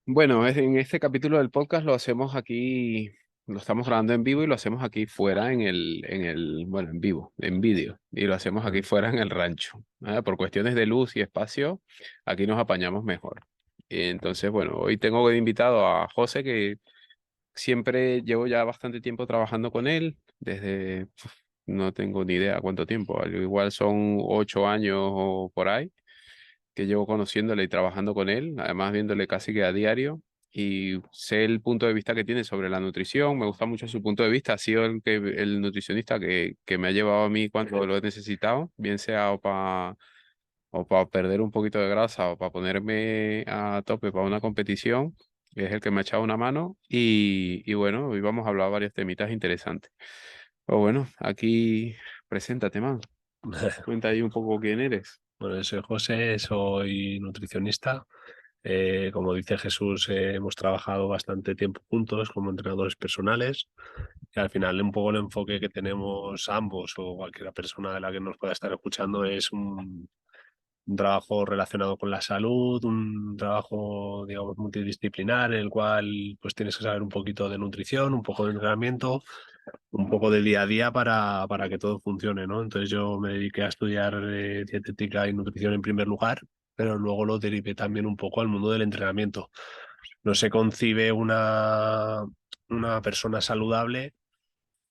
Bueno, en este capítulo del podcast lo hacemos aquí, lo estamos grabando en vivo y lo hacemos aquí fuera bueno, en vivo, en vídeo, y lo hacemos aquí fuera en el rancho. Por cuestiones de luz y espacio, aquí nos apañamos mejor. Entonces, bueno, hoy tengo de invitado a José, que siempre llevo ya bastante tiempo trabajando con él, no tengo ni idea cuánto tiempo, al igual son 8 años o por ahí que llevo conociéndole y trabajando con él, además viéndole casi que a diario, y sé el punto de vista que tiene sobre la nutrición, me gusta mucho su punto de vista, ha sido el nutricionista que me ha llevado a mí cuando lo he necesitado, bien sea o para perder un poquito de grasa o para ponerme a tope para una competición, es el que me ha echado una mano, y bueno, hoy vamos a hablar varios temitas interesantes. Pero bueno, aquí preséntate, man. Cuenta ahí un poco quién eres. Bueno, yo soy José, soy nutricionista. Como dice Jesús, hemos trabajado bastante tiempo juntos como entrenadores personales y al final un poco el enfoque que tenemos ambos o cualquier persona de la que nos pueda estar escuchando es un trabajo relacionado con la salud, un trabajo, digamos, multidisciplinar en el cual pues tienes que saber un poquito de nutrición, un poco de entrenamiento, un poco de día a día para que todo funcione, ¿no? Entonces yo me dediqué a estudiar dietética y nutrición en primer lugar, pero luego lo derivé también un poco al mundo del entrenamiento. No se concibe una persona saludable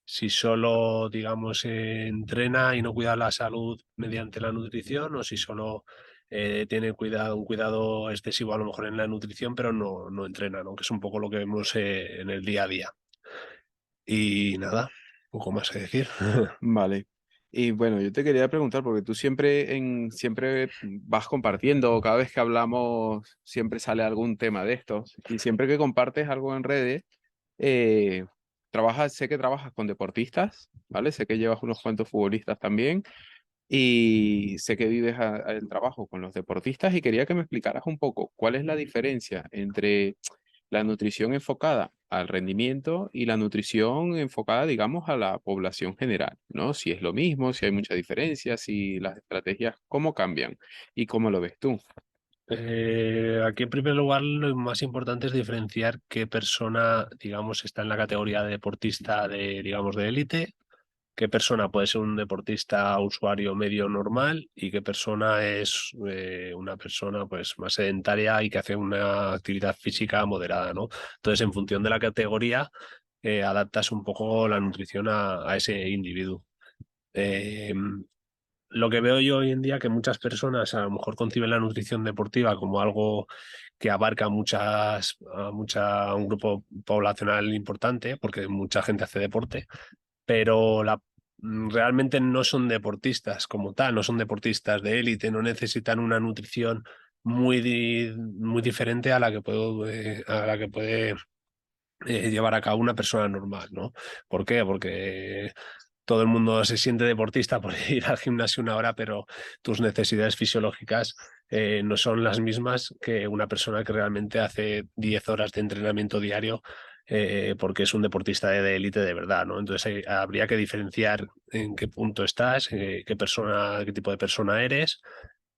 si solo, digamos, entrena y no cuida la salud mediante la nutrición o si solo tiene un cuidado excesivo a lo mejor en la nutrición, pero no entrena, ¿no? Que es un poco lo que vemos en el día a día. Y nada, poco más que decir. Vale. Y bueno, yo te quería preguntar, porque tú siempre vas compartiendo, cada vez que hablamos, siempre sale algún tema de estos. Y siempre que compartes algo en redes, eh, sé que trabajas con deportistas, ¿vale? Sé que llevas unos cuantos futbolistas también. Y sé que vives el trabajo con los deportistas y quería que me explicaras un poco cuál es la diferencia entre la nutrición enfocada al rendimiento y la nutrición enfocada, digamos, a la población general, ¿no? Si es lo mismo, si hay mucha diferencia, si las estrategias, cómo cambian y cómo lo ves tú. Aquí en primer lugar lo más importante es diferenciar qué persona, digamos, está en la categoría de deportista de, digamos, de élite, qué persona puede ser un deportista usuario medio normal y qué persona es una persona pues más sedentaria y que hace una actividad física moderada, ¿no? Entonces, en función de la categoría, adaptas un poco la nutrición a ese individuo. Eh, lo que veo yo hoy en día que muchas personas a lo mejor conciben la nutrición deportiva como algo que abarca un grupo poblacional importante, porque mucha gente hace deporte, pero realmente no son deportistas como tal, no son deportistas de élite, no necesitan una nutrición muy diferente a la que puede llevar a cabo una persona normal, ¿no? ¿Por qué? Porque todo el mundo se siente deportista por ir al gimnasio una hora, pero tus necesidades fisiológicas no son las mismas que una persona que realmente hace 10 horas de entrenamiento diario porque es un deportista de élite de verdad, ¿no? Entonces habría que diferenciar en qué punto estás, qué tipo de persona eres,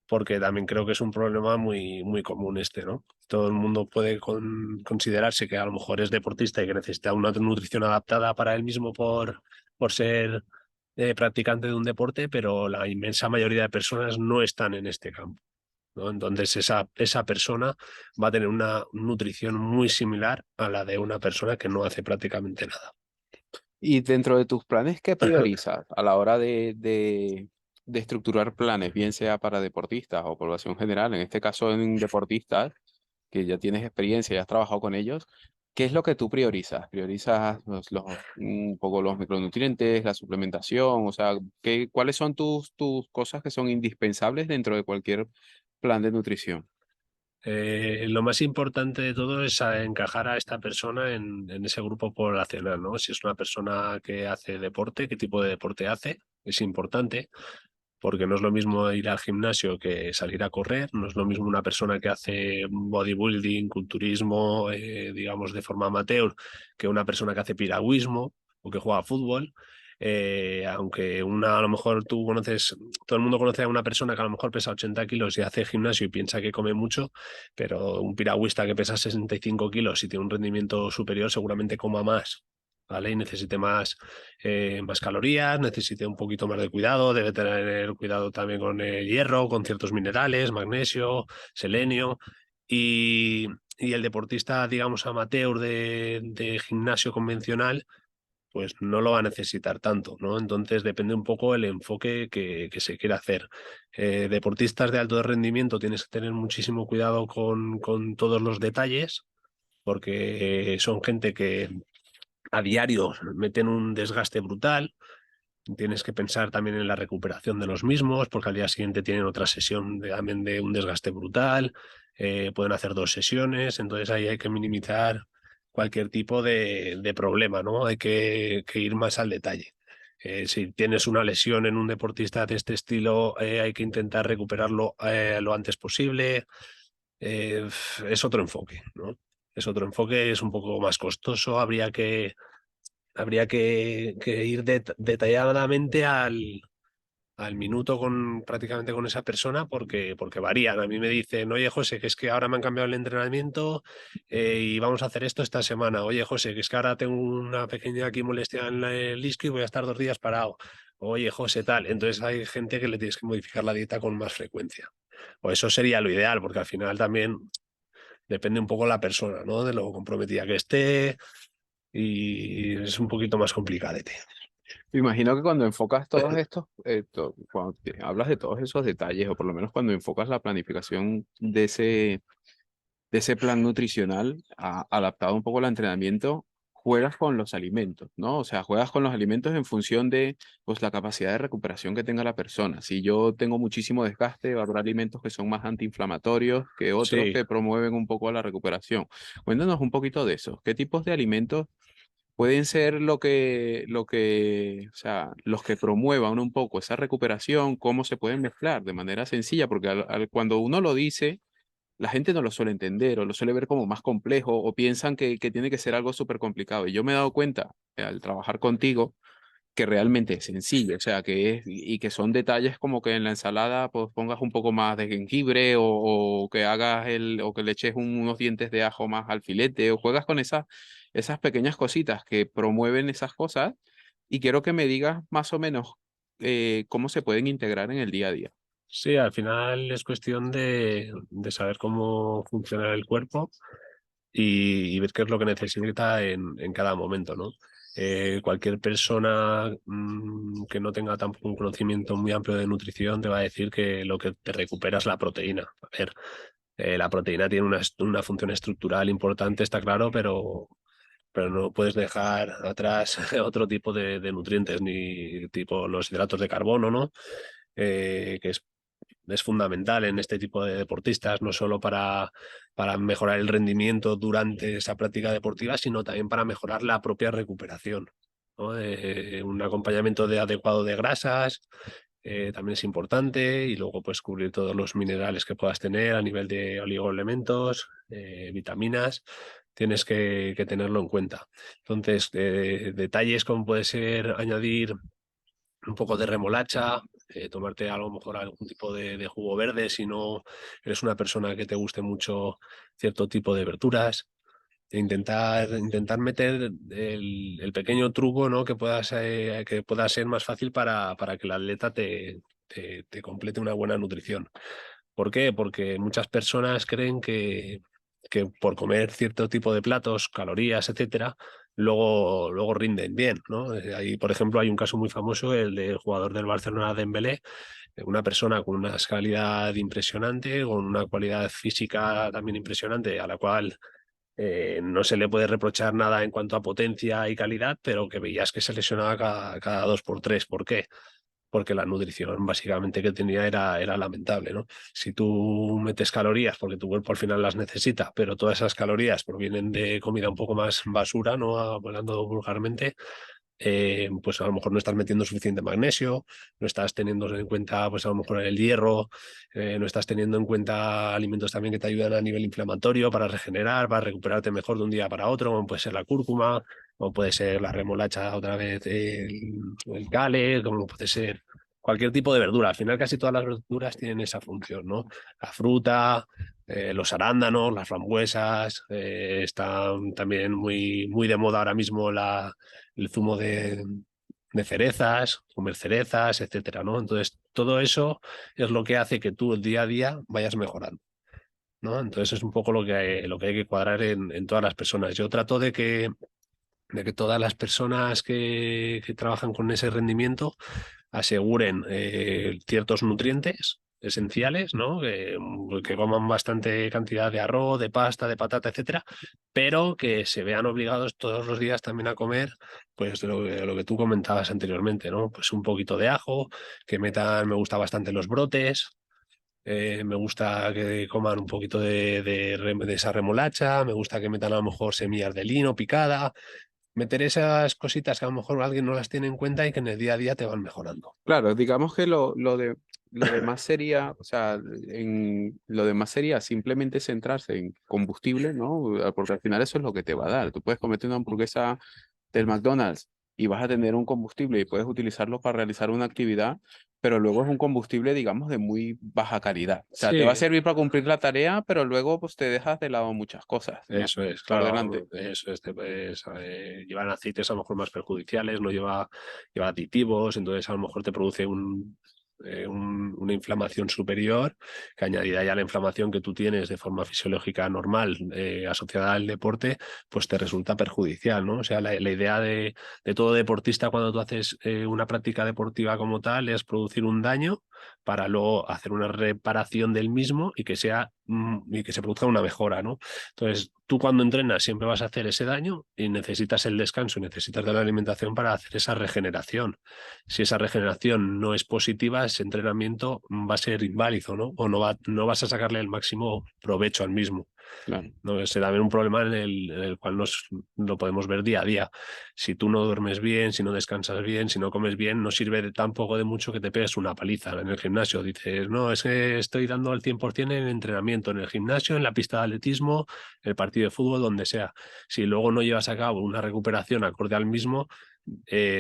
porque también creo que es un problema muy común este, ¿no? Todo el mundo puede considerarse que a lo mejor es deportista y que necesita una nutrición adaptada para él mismo por ser practicante de un deporte, pero la inmensa mayoría de personas no están en este campo, ¿no? Entonces esa persona va a tener una nutrición muy similar a la de una persona que no hace prácticamente nada. Y dentro de tus planes, ¿qué priorizas a la hora de estructurar planes, bien sea para deportistas o población general? En este caso, en deportistas, que ya tienes experiencia y has trabajado con ellos, ¿qué es lo que tú priorizas? ¿Priorizas un poco los micronutrientes, la suplementación? O sea, ¿cuáles son tus cosas que son indispensables dentro de cualquier plan de nutrición? Lo más importante de todo es encajar a esta persona en ese grupo poblacional, ¿no? Si es una persona que hace deporte, qué tipo de deporte hace, es importante, porque no es lo mismo ir al gimnasio que salir a correr, no es lo mismo una persona que hace bodybuilding, culturismo, digamos, de forma amateur, que una persona que hace piragüismo o que juega a fútbol. Aunque a lo mejor todo el mundo conoce a una persona que a lo mejor pesa 80 kilos y hace gimnasio y piensa que come mucho, pero un piragüista que pesa 65 kilos y tiene un rendimiento superior seguramente coma más. ¿Vale? Y necesite más calorías, necesite un poquito más de cuidado, debe tener cuidado también con el hierro, con ciertos minerales, magnesio, selenio. Y, y el deportista, digamos, amateur de gimnasio convencional, pues no lo va a necesitar tanto, ¿no? Entonces depende un poco el enfoque que se quiera hacer. Deportistas de alto rendimiento tienes que tener muchísimo cuidado con todos los detalles, porque son gente que a diario meten un desgaste brutal. Tienes que pensar también en la recuperación de los mismos, porque al día siguiente tienen otra sesión también de un desgaste brutal. Pueden hacer 2 sesiones, entonces ahí hay que minimizar cualquier tipo de problema, ¿no? Hay que ir más al detalle. Si tienes una lesión en un deportista de este estilo, hay que intentar recuperarlo lo antes posible. Es otro enfoque, ¿no? Es otro enfoque, es un poco más costoso, habría que ir detalladamente al minuto prácticamente con esa persona porque varían. A mí me dicen, oye José, que es que ahora me han cambiado el entrenamiento y vamos a hacer esto esta semana. Oye José, que es que ahora tengo una pequeña aquí molestia en el isquio y voy a estar 2 días parado. Oye José, tal. Entonces hay gente que le tienes que modificar la dieta con más frecuencia. O eso sería lo ideal, porque al final también depende un poco la persona, ¿no? De lo comprometida que esté y es un poquito más complicadete. Me imagino que cuando enfocas todos estos, cuando hablas de todos esos detalles, o por lo menos cuando enfocas la planificación de ese plan nutricional adaptado un poco al entrenamiento, juegas con los alimentos, ¿no? O sea, juegas con los alimentos en función de pues, la capacidad de recuperación que tenga la persona. Si yo tengo muchísimo desgaste, habrá alimentos que son más antiinflamatorios que otros Sí, que promueven un poco la recuperación. Cuéntanos un poquito de eso. ¿Qué tipos de alimentos pueden ser o sea, los que promuevan un poco esa recuperación? ¿Cómo se pueden mezclar de manera sencilla? Porque cuando uno lo dice la gente no lo suele entender o lo suele ver como más complejo o piensan que tiene que ser algo súper complicado. Y yo me he dado cuenta al trabajar contigo que realmente es sencillo, o sea, que es y que son detalles como que en la ensalada pues pongas un poco más de jengibre o que hagas o que le eches unos dientes de ajo más al filete o juegas con esas pequeñas cositas que promueven esas cosas y quiero que me digas más o menos cómo se pueden integrar en el día a día. sí, al final es cuestión de saber cómo funciona el cuerpo y ver qué es lo que necesita en cada momento, ¿no? Cualquier persona que no tenga tampoco un conocimiento muy amplio de nutrición te va a decir que lo que te recupera es la proteína. A ver, la proteína tiene una función estructural importante, está claro, pero no puedes dejar atrás otro tipo de nutrientes, ni tipo los hidratos de carbono, ¿no? Que es fundamental en este tipo de deportistas, no solo para mejorar el rendimiento durante esa práctica deportiva, sino también para mejorar la propia recuperación, ¿no? Un acompañamiento adecuado de grasas también es importante y luego pues cubrir todos los minerales que puedas tener a nivel de oligoelementos, vitaminas, tienes que tenerlo en cuenta. Entonces, detalles como puede ser añadir un poco de remolacha, tomarte a lo mejor algún tipo de jugo verde si no eres una persona que te guste mucho cierto tipo de verduras. Intentar meter el pequeño truco, ¿no? Que pueda ser más fácil para que el atleta te complete una buena nutrición. ¿Por qué? Porque muchas personas creen que por comer cierto tipo de platos, calorías, etcétera, luego rinden bien, ¿no? Ahí, por ejemplo, hay un caso muy famoso, el del jugador del Barcelona, Dembélé, una persona con una calidad impresionante, con una cualidad física también impresionante, a la cual no se le puede reprochar nada en cuanto a potencia y calidad, pero que veías que se lesionaba cada 2 por 3. ¿Por qué? Porque la nutrición básicamente que tenía era lamentable, ¿no? Si tú metes calorías, porque tu cuerpo al final las necesita, pero todas esas calorías provienen de comida un poco más basura, ¿no? Hablando vulgarmente, pues a lo mejor no estás metiendo suficiente magnesio, no estás teniendo en cuenta pues a lo mejor el hierro, no estás teniendo en cuenta alimentos también que te ayudan a nivel inflamatorio para regenerar, para recuperarte mejor de un día para otro, como puede ser la cúrcuma, como puede ser la remolacha otra vez, el cale, como puede ser cualquier tipo de verdura. Al final casi todas las verduras tienen esa función, ¿no? La fruta, los arándanos, las frambuesas, están también muy de moda ahora mismo el zumo de cerezas, comer cerezas, etcétera, ¿no? Entonces, todo eso es lo que hace que tú el día a día vayas mejorando, ¿no? Entonces, es un poco lo que hay que cuadrar en todas las personas. Yo trato de que todas las personas que trabajan con ese rendimiento aseguren ciertos nutrientes esenciales, ¿no? Que coman bastante cantidad de arroz, de pasta, de patata, etcétera, pero que se vean obligados todos los días también a comer, pues lo que tú comentabas anteriormente, ¿no? Pues un poquito de ajo, que metan, me gusta bastante los brotes. Me gusta que coman un poquito de esa remolacha, me gusta que metan a lo mejor semillas de lino picada, meter esas cositas que a lo mejor alguien no las tiene en cuenta y que en el día a día te van mejorando. Claro, digamos que lo demás sería, o sea, lo demás sería simplemente centrarse en combustible, ¿no? Porque al final eso es lo que te va a dar. Tú puedes comerte una hamburguesa del McDonald's y vas a tener un combustible y puedes utilizarlo para realizar una actividad, pero luego es un combustible, digamos, de muy baja calidad. O sea, te va a Sí, servir para cumplir la tarea, pero luego pues te dejas de lado muchas cosas, ¿no? eso es, Por claro, delante. eso es, llevan aceites a lo mejor más perjudiciales, no lleva aditivos, entonces a lo mejor te produce una inflamación superior, que añadida ya a la inflamación que tú tienes de forma fisiológica normal asociada al deporte, pues te resulta perjudicial, ¿no? O sea, la idea de todo deportista cuando tú haces una práctica deportiva como tal es producir un daño para luego hacer una reparación del mismo y que y que se produzca una mejora, ¿no? Entonces, tú cuando entrenas siempre vas a hacer ese daño y necesitas el descanso y necesitas de la alimentación para hacer esa regeneración. Si esa regeneración no es positiva, ese entrenamiento va a ser inválido, ¿no? O no vas a sacarle el máximo provecho al mismo. Claro. ¿No? Es también un problema en el cual lo podemos ver día a día. Si tú no duermes bien, si no descansas bien, si no comes bien, no sirve de tampoco de mucho que te pegues una paliza en el gimnasio. Dices, no, es que estoy dando al 100% en el entrenamiento, en el gimnasio, en la pista de atletismo, el partido de fútbol, donde sea. Si luego no llevas a cabo una recuperación acorde al mismo,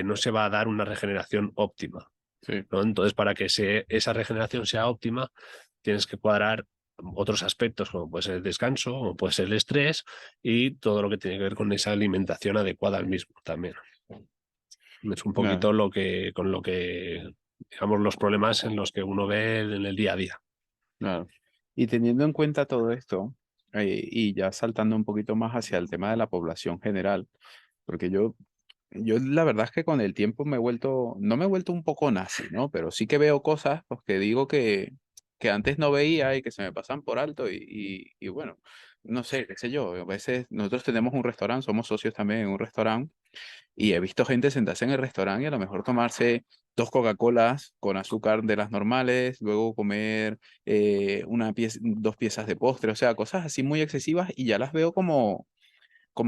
no se va a dar una regeneración óptima. Sí. ¿No? Entonces, para que esa regeneración sea óptima, tienes que cuadrar otros aspectos, como puede ser el descanso, como puede ser el estrés y todo lo que tiene que ver con esa alimentación adecuada al mismo también. Es un Claro. poquito con lo que, digamos, los problemas en los que uno ve en el día a día. Claro. Y teniendo en cuenta todo esto, y ya saltando un poquito más hacia el tema de la población general, porque yo la verdad es que con el tiempo me he vuelto, no me he vuelto un poco nazi, ¿no? Pero sí que veo cosas pues, que digo que antes no veía y que se me pasan por alto y bueno, no sé, qué sé yo, a veces nosotros tenemos un restaurante, somos socios también en un restaurante y he visto gente sentarse en el restaurante y a lo mejor tomarse dos Coca-Colas con azúcar de las normales, luego comer dos piezas de postre, o sea, cosas así muy excesivas y ya las veo como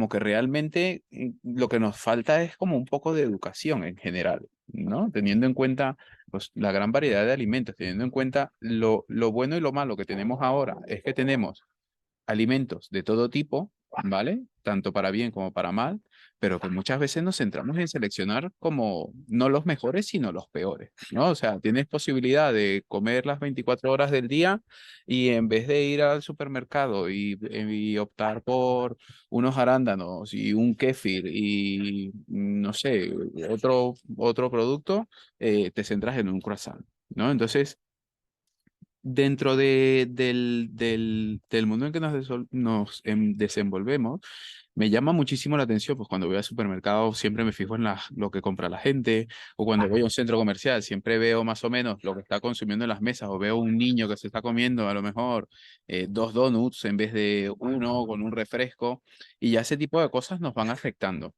que realmente lo que nos falta es como un poco de educación en general, ¿no? Teniendo en cuenta pues, la gran variedad de alimentos, teniendo en cuenta lo bueno y lo malo que tenemos ahora, es que tenemos alimentos de todo tipo, ¿vale? Tanto para bien como para mal, pero que muchas veces nos centramos en seleccionar como no los mejores, sino los peores, ¿no? O sea, tienes posibilidad de comer las 24 horas del día y en vez de ir al supermercado y optar por unos arándanos y un kéfir y no sé, otro producto, te centras en un croissant, ¿no? Entonces, dentro del mundo en que desenvolvemos, me llama muchísimo la atención, pues cuando voy al supermercado siempre me fijo en lo que compra la gente, o cuando voy a un centro comercial siempre veo más o menos lo que está consumiendo en las mesas, o veo un niño que se está comiendo a lo mejor dos donuts en vez de uno con un refresco, y ya ese tipo de cosas nos van afectando.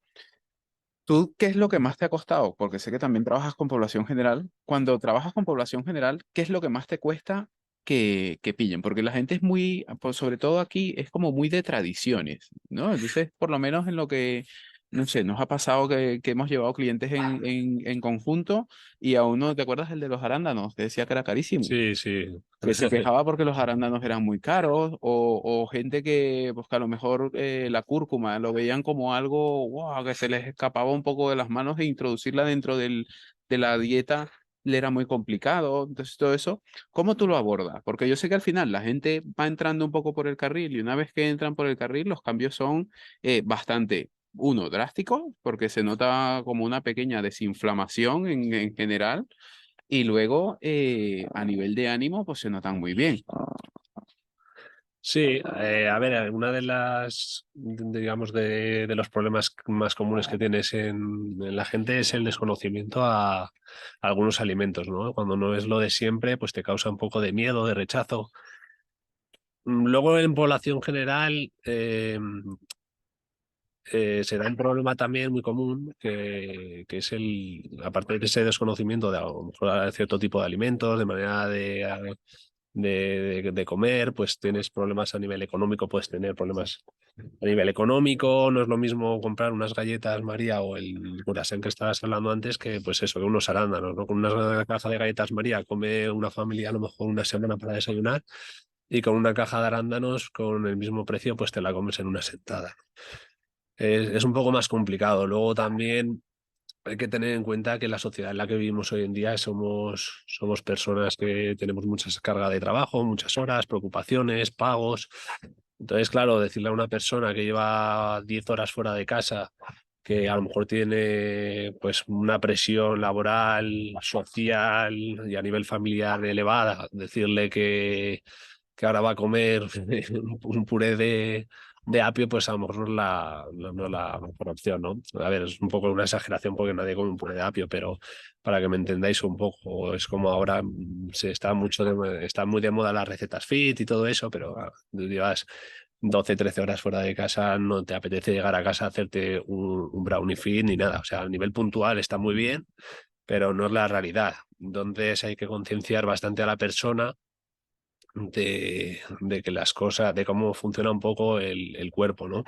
¿Tú qué es lo que más te ha costado? Porque sé que también trabajas con población general. Cuando trabajas con población general, ¿qué es lo que más te cuesta que pillen? Porque la gente es muy, pues sobre todo aquí, es como muy de tradiciones, ¿no? Entonces, por lo menos en lo que No sé, nos ha pasado que hemos llevado clientes en conjunto y a uno, ¿te acuerdas el de los arándanos? Que decía que era carísimo, Sí, sí. que se quejaba porque los arándanos eran muy caros, o gente que, pues que a lo mejor la cúrcuma lo veían como algo, wow, que se les escapaba un poco de las manos e introducirla dentro de la dieta le era muy complicado. Entonces, todo eso, ¿cómo tú lo abordas? Porque yo sé que al final la gente va entrando un poco por el carril y una vez que entran por el carril, los cambios son bastante, uno, drásticos, porque se nota como una pequeña desinflamación en general y luego, a nivel de ánimo, pues se notan muy bien. Sí, a ver, una de las, digamos, de los problemas más comunes que tienes en la gente es el desconocimiento a algunos alimentos, ¿no? Cuando no es lo de siempre, pues te causa un poco de miedo, de rechazo. Luego, en población general, se da un problema también muy común, que es aparte de ese desconocimiento de a lo mejor de cierto tipo de alimentos, de manera de comer, pues tienes problemas a nivel económico, puedes tener problemas a nivel económico, no es lo mismo comprar unas galletas María o el curasán que estabas hablando antes que pues eso, que unos arándanos, ¿no? Con una caja de galletas María come una familia a lo mejor una semana para desayunar y con una caja de arándanos con el mismo precio pues te la comes en una sentada. Es un poco más complicado. Luego también hay que tener en cuenta que la sociedad en la que vivimos hoy en día somos personas que tenemos mucha carga de trabajo, muchas horas, preocupaciones, pagos. Entonces, claro, decirle a una persona que lleva 10 horas fuera de casa, que a lo mejor tiene pues una presión laboral, social y a nivel familiar elevada, decirle que ahora va a comer un puré de apio, pues a lo mejor no es la mejor opción, ¿no? A ver, es un poco una exageración porque nadie come un puré de apio, pero para que me entendáis un poco, es como ahora se está está muy de moda las recetas fit y todo eso, pero tú llevas 12 13 horas fuera de casa, no te apetece llegar a casa a hacerte un brownie fit ni nada. O sea, a nivel puntual está muy bien, pero no es la realidad. Entonces hay que concienciar bastante a la persona de que las cosas, de cómo funciona un poco el cuerpo, ¿no?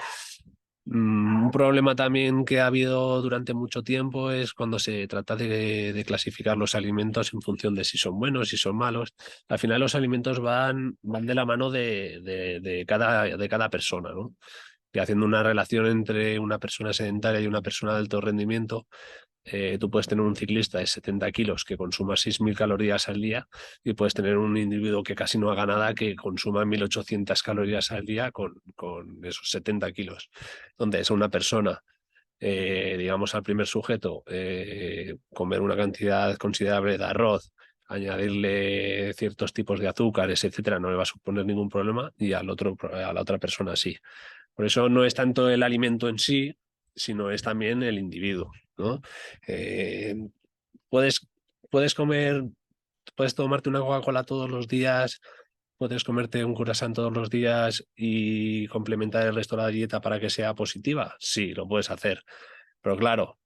Un problema también que ha habido durante mucho tiempo es cuando se trata de clasificar los alimentos en función de si son buenos, si son malos. Al final los alimentos van de la mano de cada persona, ¿no? Y haciendo una relación entre una persona sedentaria y una persona de alto rendimiento, tú puedes tener un ciclista de 70 kilos que consuma 6.000 calorías al día y puedes tener un individuo que casi no haga nada que consuma 1.800 calorías al día con esos 70 kilos. Entonces, una persona, digamos al primer sujeto, comer una cantidad considerable de arroz, añadirle ciertos tipos de azúcares, etcétera, no le va a suponer ningún problema y a la otra persona sí. Por eso no es tanto el alimento en sí, sino es también el individuo, ¿no? Eh, puedes, puedes comer, puedes tomarte una Coca-Cola todos los días, puedes comerte un croissant todos los días y complementar el resto de la dieta para que sea positiva. Sí, lo puedes hacer. Pero claro,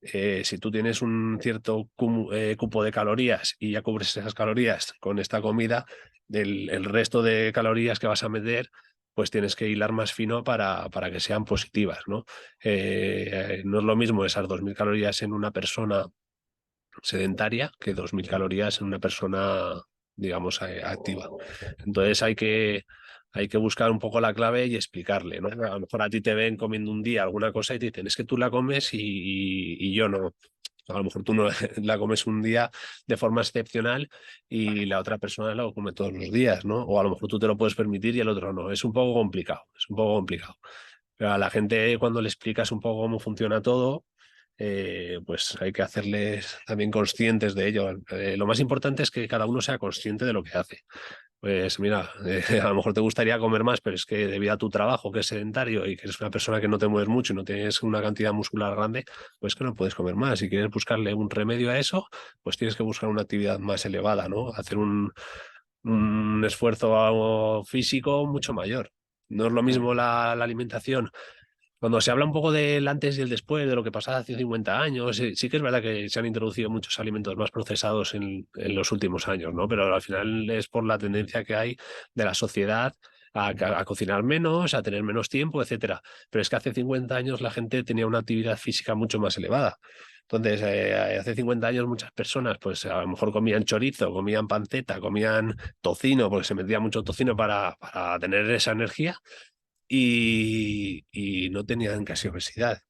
si tú tienes un cierto cupo de calorías y ya cubres esas calorías con esta comida, el resto de calorías que vas a meter, pues tienes que hilar más fino para que sean positivas, ¿no? No es lo mismo esas 2.000 calorías en una persona sedentaria que 2.000 calorías en una persona, digamos, activa. Entonces hay que buscar un poco la clave y explicarle, ¿no? A lo mejor a ti te ven comiendo un día alguna cosa y te dicen, es que tú la comes y yo no. A lo mejor tú no la comes un día de forma excepcional y la otra persona la come todos los días, ¿no? O a lo mejor tú te lo puedes permitir y el otro no. Es un poco complicado, es un poco complicado. Pero a la gente cuando le explicas un poco cómo funciona todo, pues hay que hacerles también conscientes de ello. Lo más importante es que cada uno sea consciente de lo que hace. Pues mira, a lo mejor te gustaría comer más, pero es que debido a tu trabajo, que es sedentario y que eres una persona que no te mueves mucho y no tienes una cantidad muscular grande, pues que no puedes comer más. Si quieres buscarle un remedio a eso, pues tienes que buscar una actividad más elevada, ¿no? Hacer un esfuerzo físico mucho mayor. No es lo mismo la alimentación. Cuando se habla un poco del antes y el después, de lo que pasaba hace 50 años, sí que es verdad que se han introducido muchos alimentos más procesados en los últimos años, ¿no? Pero al final es por la tendencia que hay de la sociedad a cocinar menos, a tener menos tiempo, etcétera. Pero es que hace 50 años la gente tenía una actividad física mucho más elevada. Entonces, hace 50 años muchas personas, pues a lo mejor comían chorizo, comían panceta, comían tocino, porque se metía mucho tocino para tener esa energía y no tenían casi obesidad.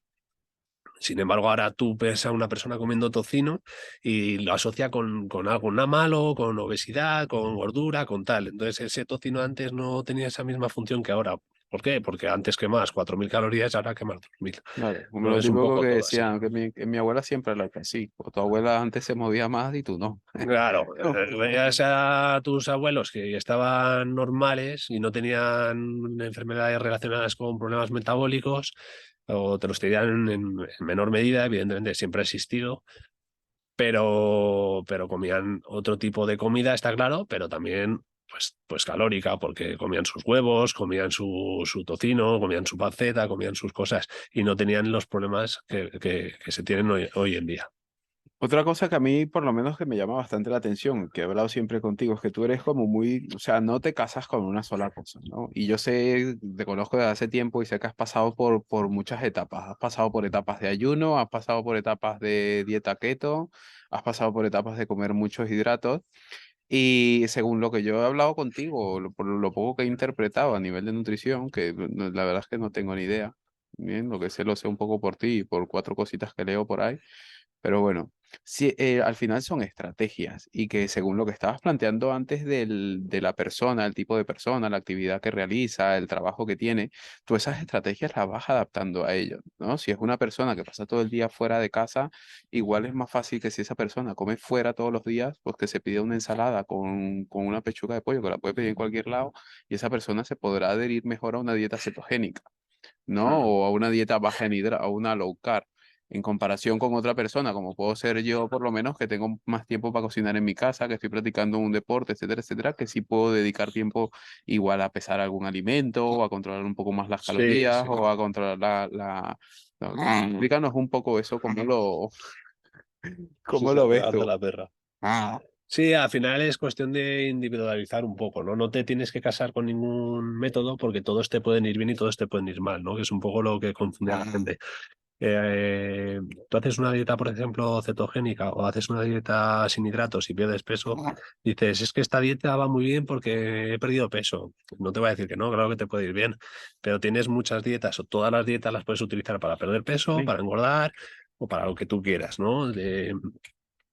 Sin embargo, ahora tú ves a una persona comiendo tocino y lo asocia con algo nada malo, con obesidad, con gordura, con tal. Entonces, ese tocino antes no tenía esa misma función que ahora. ¿Por qué? Porque antes quemas 4.000 calorías, ahora quemas 2.000. Claro, como No lo es un típico poco que todo así. decían, que mi abuela siempre lo que sí, o tu abuela antes se movía más y tú no. Claro, No. veías a tus abuelos que estaban normales y no tenían enfermedades relacionadas con problemas metabólicos, o te los tenían en menor medida, evidentemente siempre ha existido, pero comían otro tipo de comida, está claro, pero también pues calórica, porque comían sus huevos, comían su tocino, comían su panceta, comían sus cosas y no tenían los problemas que se tienen hoy en día. Otra cosa que a mí por lo menos que me llama bastante la atención, que he hablado siempre contigo, es que tú eres como muy, o sea, no te casas con una sola cosa, ¿no? Y yo sé, te conozco desde hace tiempo y sé que has pasado por muchas etapas. Has pasado por etapas de ayuno, has pasado por etapas de dieta keto, has pasado por etapas de comer muchos hidratos. Y según lo que yo he hablado contigo, por lo poco que he interpretado a nivel de nutrición, que la verdad es que no tengo ni idea, bien, lo que sé lo sé un poco por ti y por cuatro cositas que leo por ahí. Pero bueno, sí, al final son estrategias y que según lo que estabas planteando antes de la persona, el tipo de persona, la actividad que realiza, el trabajo que tiene, tú esas estrategias las vas adaptando a ello, ¿no? Si es una persona que pasa todo el día fuera de casa, igual es más fácil que si esa persona come fuera todos los días, pues que se pida una ensalada con una pechuga de pollo, que la puede pedir en cualquier lado, y esa persona se podrá adherir mejor a una dieta cetogénica. ¿No? O a una dieta baja en hidratos, a una low carb, en comparación con otra persona, como puedo ser yo, por lo menos, que tengo más tiempo para cocinar en mi casa, que estoy practicando un deporte, etcétera, etcétera, que sí puedo dedicar tiempo igual a pesar algún alimento, o a controlar un poco más las Sí, calorías, sí. o a controlar no, explícanos un poco eso, Sí, cómo se lo me ves levanta tú. la perra. Sí, al final es cuestión de individualizar un poco, ¿no? No te tienes que casar con ningún método porque todos te pueden ir bien y todos te pueden ir mal, ¿no? Que es un poco lo que confunde a la gente. Tú haces una dieta, por ejemplo, cetogénica o haces una dieta sin hidratos y pierdes peso, dices, es que esta dieta va muy bien porque he perdido peso. No te voy a decir que no, claro que te puede ir bien, pero tienes muchas dietas o todas las dietas las puedes utilizar para perder peso, para engordar o para lo que tú quieras, ¿no?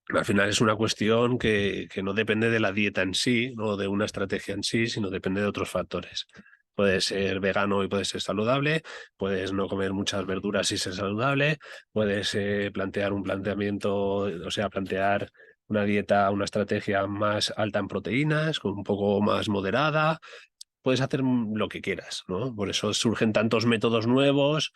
Al final es una cuestión que no depende de la dieta en sí, no de una estrategia en sí, sino depende de otros factores. Puedes ser vegano y puedes ser saludable, puedes no comer muchas verduras y ser saludable, puedes plantear un planteamiento, o sea, plantear una dieta, una estrategia más alta en proteínas, un poco más moderada, puedes hacer lo que quieras, ¿no? Por eso surgen tantos métodos nuevos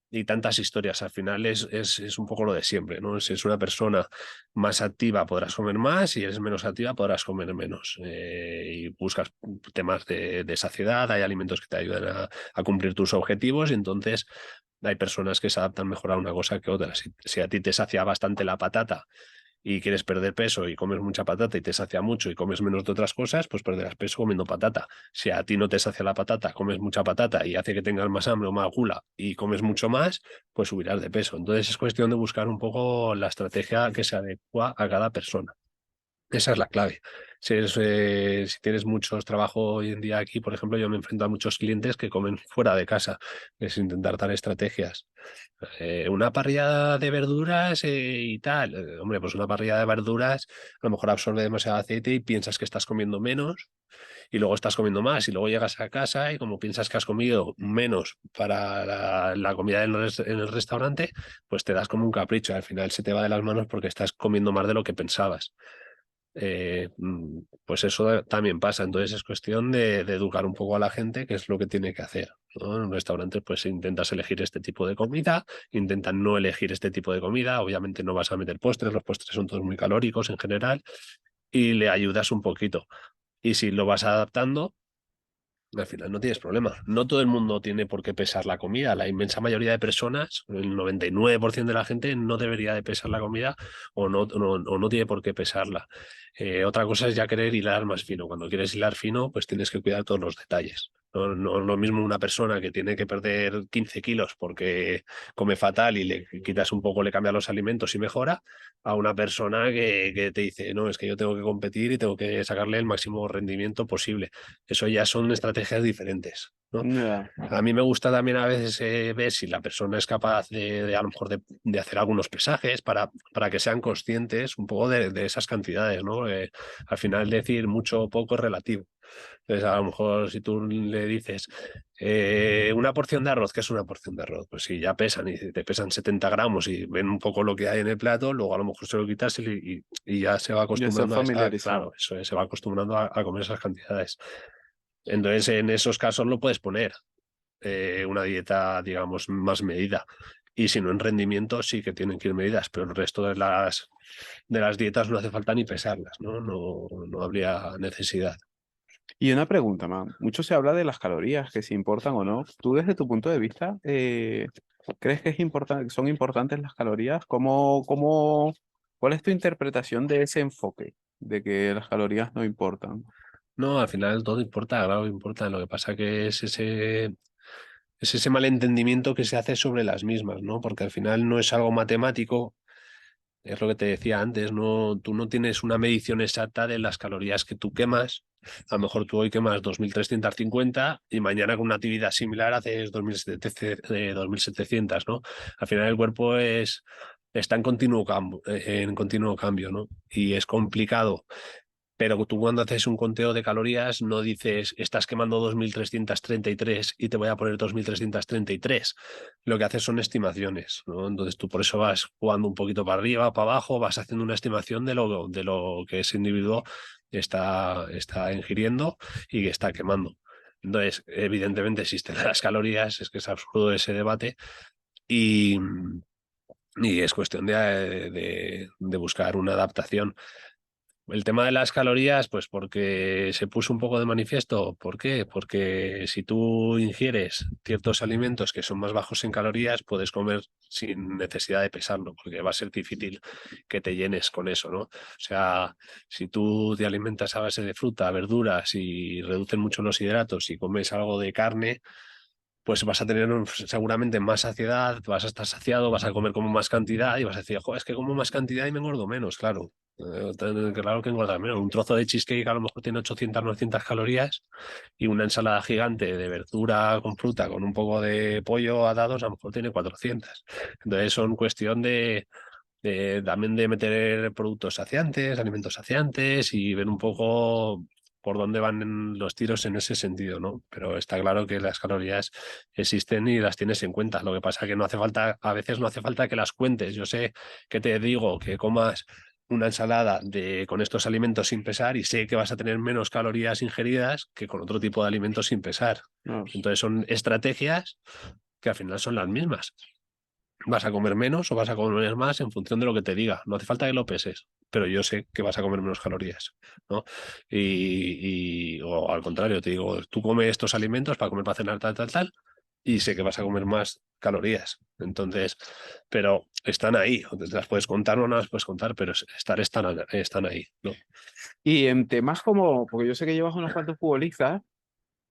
y tantas historias. Al final es un poco lo de siempre, ¿no? Si es una persona más activa podrás comer más, si eres menos activa podrás comer menos. Y buscas temas de saciedad, hay alimentos que te ayudan a cumplir tus objetivos y entonces hay personas que se adaptan mejor a una cosa que otra. Si a ti te sacia bastante la patata y quieres perder peso y comes mucha patata y te sacia mucho y comes menos de otras cosas, pues perderás peso comiendo patata. Si a ti no te sacia la patata, comes mucha patata y hace que tengas más hambre o más gula y comes mucho más, pues subirás de peso. Entonces es cuestión de buscar un poco la estrategia que se adecua a cada persona. Esa es la clave. Si tienes muchos trabajo hoy en día aquí, por ejemplo, yo me enfrento a muchos clientes que comen fuera de casa. Es intentar dar estrategias. Una parrilla de verduras y tal. Hombre, pues una parrilla de verduras a lo mejor absorbe demasiado aceite y piensas que estás comiendo menos y luego estás comiendo más y luego llegas a casa y como piensas que has comido menos para la comida en el restaurante, pues te das como un capricho. Al final se te va de las manos porque estás comiendo más de lo que pensabas. Pues eso también pasa. Entonces es cuestión de educar un poco a la gente qué es lo que tiene que hacer, ¿no? En un restaurante pues intentas elegir este tipo de comida, intentas no elegir este tipo de comida, obviamente no vas a meter postres, los postres son todos muy calóricos en general y le ayudas un poquito. Y si lo vas adaptando, al final no tienes problema. No todo el mundo tiene por qué pesar la comida. La inmensa mayoría de personas, el 99% de la gente, no debería de pesar la comida o no tiene por qué pesarla. Otra cosa es ya querer hilar más fino. Cuando quieres hilar fino, pues tienes que cuidar todos los detalles. No es lo mismo una persona que tiene que perder 15 kilos porque come fatal y le quitas un poco, le cambias los alimentos y mejora, a una persona que te dice, no, es que yo tengo que competir y tengo que sacarle el máximo rendimiento posible. Eso ya son estrategias diferentes, ¿no? Ya. A mí me gusta también a veces ver si la persona es capaz a lo mejor de hacer algunos pesajes para que sean conscientes un poco de esas cantidades, ¿no? Al final decir mucho o poco es relativo. Entonces, a lo mejor si tú le dices una porción de arroz, ¿qué es una porción de arroz? Pues si ya pesan y te pesan 70 gramos y ven un poco lo que hay en el plato, luego a lo mejor se lo quitas y ya se va Ya se ha acostumbrando claro, familiarizado. eso es, se va acostumbrando a comer esas cantidades. Entonces, en esos casos lo puedes poner una dieta, digamos, más medida. Y si no en rendimiento, sí que tienen que ir medidas, pero el resto de las dietas no hace falta ni pesarlas, ¿no? No habría necesidad. Y una pregunta, man. Mucho se habla de las calorías, que si importan o no. Tú desde tu punto de vista, ¿crees que es importante, son importantes las calorías? ¿Cuál es tu interpretación de ese enfoque, de que las calorías no importan? No, al final todo importa, claro, importa. Lo que pasa que es ese malentendimiento que se hace sobre las mismas, ¿no? Porque al final no es algo matemático. Es lo que te decía antes, no, tú no tienes una medición exacta de las calorías que tú quemas. A lo mejor tú hoy quemas 2.350 y mañana con una actividad similar haces 2.700, ¿no? Al final el cuerpo está en continuo cambio, ¿no? Y es complicado, pero tú cuando haces un conteo de calorías no dices estás quemando 2.333 y te voy a poner 2.333. Lo que haces son estimaciones, ¿no? Entonces tú por eso vas jugando un poquito para arriba, para abajo, vas haciendo una estimación de lo que ese individuo está ingiriendo y que está quemando. Entonces, evidentemente existen las calorías, es que es absurdo ese debate y, y es cuestión de buscar una adaptación. El tema de las calorías, pues porque se puso un poco de manifiesto. ¿Por qué? Porque si tú ingieres ciertos alimentos que son más bajos en calorías, puedes comer sin necesidad de pesarlo, porque va a ser difícil que te llenes con eso, ¿no? O sea, si tú te alimentas a base de fruta, verduras y reducen mucho los hidratos y comes algo de carne, pues vas a tener seguramente más saciedad, vas a estar saciado, vas a comer como más cantidad y vas a decir, "Jo, es que como más cantidad y me engordo menos, claro. Claro que engorda menos. Un trozo de cheesecake a lo mejor tiene 800, 900 calorías y una ensalada gigante de verdura con fruta, con un poco de pollo atados, a lo mejor tiene 400. Entonces son cuestión también de meter productos saciantes, alimentos saciantes y ver un poco por dónde van los tiros en ese sentido, ¿no? Pero está claro que las calorías existen y las tienes en cuenta. Lo que pasa es que no hace falta, a veces no hace falta que las cuentes. Yo sé que te digo que comas una ensalada con estos alimentos sin pesar y sé que vas a tener menos calorías ingeridas que con otro tipo de alimentos sin pesar. No, Entonces son estrategias que al final son las mismas. Vas a comer menos o vas a comer más en función de lo que te diga. No hace falta que lo peses, pero yo sé que vas a comer menos calorías, ¿no? O al contrario, te digo, tú comes estos alimentos para comer para cenar tal, tal, tal, y sé que vas a comer más calorías. Entonces, pero están ahí. Te las puedes contar o no las puedes contar, pero están ahí, ¿no? y en temas como, porque yo sé que llevas unos cuantos futbolistas,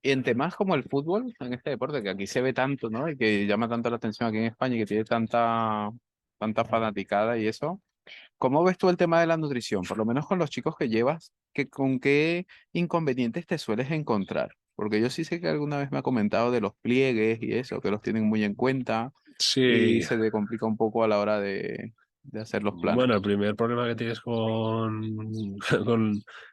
y en temas como el fútbol, en este deporte, que aquí se ve tanto, ¿no? Y que llama tanto la atención aquí en España y que tiene tanta fanaticada y eso. ¿Cómo ves tú el tema de la nutrición? Por lo menos con los chicos que llevas, ¿con qué inconvenientes te sueles encontrar? Porque yo sí sé que alguna vez me ha comentado de los pliegues y eso, que los tienen muy en cuenta y Sí, se te complica un poco a la hora de hacer los planes. bueno, el primer problema que tienes con,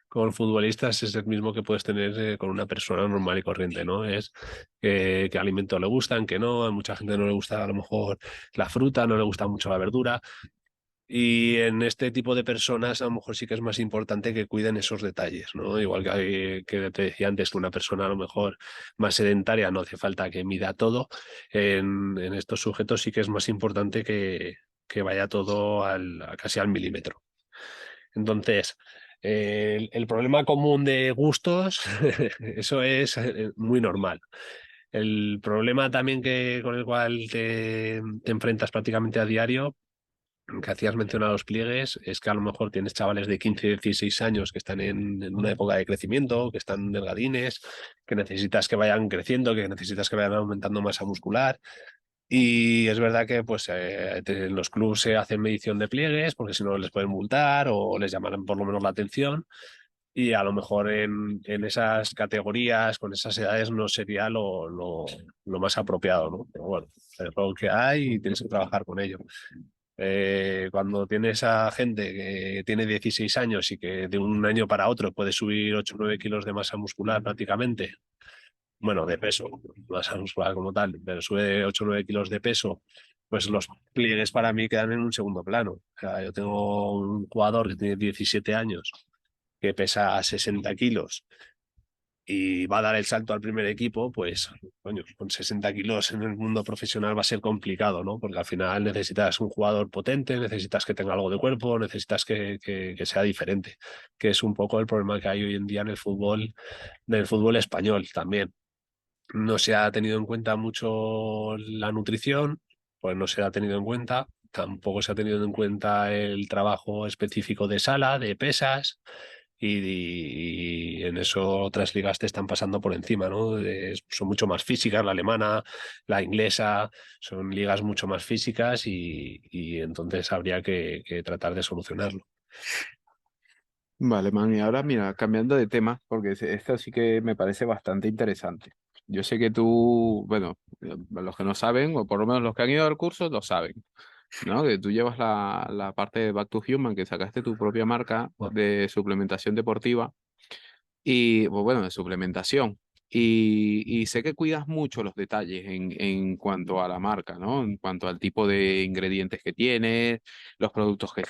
con futbolistas es el mismo que puedes tener con una persona normal y corriente, ¿no? Es qué alimentos le gustan, que no, a mucha gente no le gusta a lo mejor la fruta, no le gusta mucho la verdura. Y en este tipo de personas a lo mejor sí que es más importante que cuiden esos detalles, ¿no? Igual que te decía antes, que una persona a lo mejor más sedentaria no hace falta que mida todo. En estos sujetos sí que es más importante que vaya todo casi al milímetro. Entonces, el problema común de gustos, eso es muy normal. El problema también con el cual te enfrentas prácticamente a diario que hacías mención a los pliegues, es que a lo mejor tienes chavales de 15, 16 años que están en una época de crecimiento, que están delgadines, que necesitas que vayan creciendo, que necesitas que vayan aumentando masa muscular. Y es verdad que pues en los clubes se hacen medición de pliegues porque si no les pueden multar o les llamarán por lo menos la atención. Y a lo mejor en esas categorías, con esas edades, no sería lo más apropiado, ¿no? Pero bueno, es lo que hay y tienes que trabajar con ello. Cuando tienes a gente que tiene 16 años y que de un año para otro puede subir 8 o 9 kilos de masa muscular prácticamente, bueno, de peso, masa muscular como tal, pero sube 8 o 9 kilos de peso, pues los pliegues para mí quedan en un segundo plano. O sea, yo tengo un jugador que tiene 17 años que pesa 60 kilos y va a dar el salto al primer equipo, pues, coño, con 60 kilos en el mundo profesional va a ser complicado, ¿no? Porque al final necesitas un jugador potente, necesitas que tenga algo de cuerpo, necesitas que sea diferente, que es un poco el problema que hay hoy en día en el fútbol español también. No se ha tenido en cuenta mucho la nutrición, pues no se ha tenido en cuenta. Tampoco se ha tenido en cuenta el trabajo específico de sala, de pesas, y en eso otras ligas te están pasando por encima, ¿no? Son mucho más físicas, la alemana, la inglesa, son ligas mucho más físicas y entonces habría que tratar de solucionarlo. Vale, man, y ahora mira, cambiando de tema, porque esto sí que me parece bastante interesante. Yo sé que tú, bueno, los que no saben, o por lo menos los que han ido al curso, lo saben, ¿no? Que tú llevas la parte de Back to Human, que sacaste tu propia marca Bueno, de suplementación deportiva y, pues, bueno, de suplementación. Y sé que cuidas mucho los detalles en cuanto a la marca, ¿no? En cuanto al tipo de ingredientes que tienes, los productos que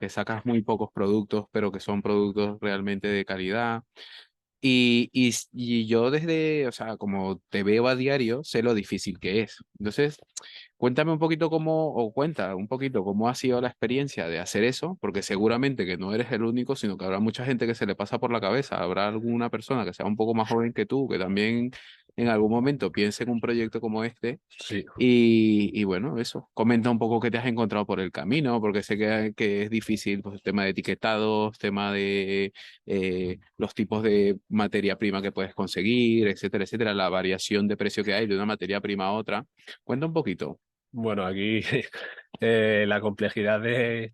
sacas muy pocos productos, pero que son productos realmente de calidad. Y yo desde, o sea, como te veo a diario, sé lo difícil que es. Entonces, cuéntame un poquito cómo, o cuenta un poquito cómo ha sido la experiencia de hacer eso, porque seguramente que no eres el único, sino que habrá mucha gente que se le pasa por la cabeza. Habrá alguna persona que sea un poco más joven que tú, que también en algún momento piense en un proyecto como este. sí. Y bueno, eso, comenta un poco qué te has encontrado por el camino, porque sé que es difícil, pues, el tema de etiquetados, tema de los tipos de materia prima que puedes conseguir, etcétera, etcétera, la variación de precio que hay de una materia prima a otra. Cuenta un poquito. Bueno, aquí la complejidad del